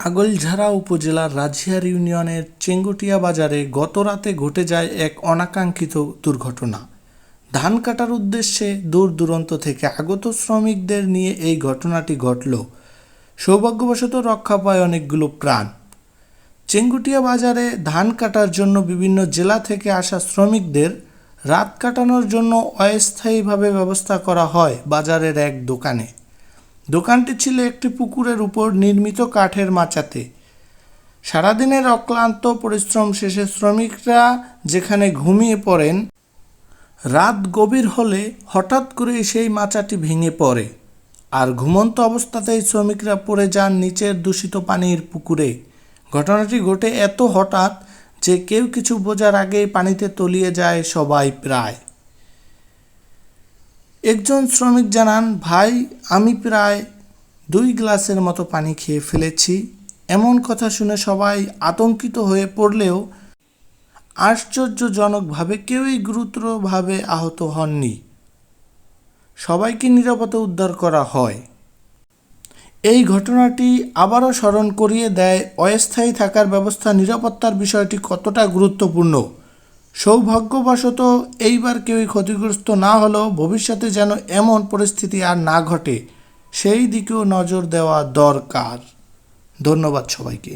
আগৈলঝাড়া উপজেলার রাজিহার ইউনিয়নের চেঙ্গুটিয়া বাজারে গতরাতে ঘটে যায় এক অনাকাঙ্ক্ষিত দুর্ঘটনা। ধান কাটার উদ্দেশ্যে দূর দূরান্ত থেকে আগত শ্রমিকদের নিয়ে এই ঘটনাটি ঘটল। সৌভাগ্যবশত রক্ষা পায় অনেকগুলো প্রাণ। চেঙ্গুটিয়া বাজারে ধান কাটার জন্য বিভিন্ন জেলা থেকে আসা শ্রমিকদের রাত কাটানোর জন্য অস্থায়ীভাবে ব্যবস্থা করা হয় বাজারের এক দোকানে। দোকানটি ছিল একটি পুকুরের উপর নির্মিত কাঠের মাচাতে। সারাদিনের অক্লান্ত পরিশ্রম শেষে শ্রমিকরা যেখানে ঘুমিয়ে পড়েন, রাত গভীর হলে হঠাৎ করে সেই মাচাটি ভেঙে পড়ে, আর ঘুমন্ত অবস্থাতেই শ্রমিকরা পড়ে যান নিচের দূষিত পানির পুকুরে। ঘটনাটি ঘটে এত হঠাৎ যে কেউ কিছু বোঝার আগেই পানিতে তলিয়ে যায় সবাই প্রায়। একজন শ্রমিক জানান, ভাই, আমি প্রায় 2 গ্লাসের মতো পানি খেয়ে ফেলেছি। এমন কথা শুনে সবাই আতঙ্কিত হয়ে পড়লেও আশ্চর্যজনকভাবে কেউই গুরুতরভাবে আহত হননি। সবাইকে নিরাপদে উদ্ধার করা হয়। এই ঘটনাটি আবারও স্মরণ করিয়ে দেয় অস্থায়ী থাকার ব্যবস্থা নিরাপত্তার বিষয়টি কতটা গুরুত্বপূর্ণ। সৌভাগ্যবশত এইবার কেউই ক্ষতিগ্রস্ত না হলেও ভবিষ্যতে যেন এমন পরিস্থিতি আর না ঘটে সেই দিকেও নজর দেওয়া দরকার। ধন্যবাদ সবাইকে।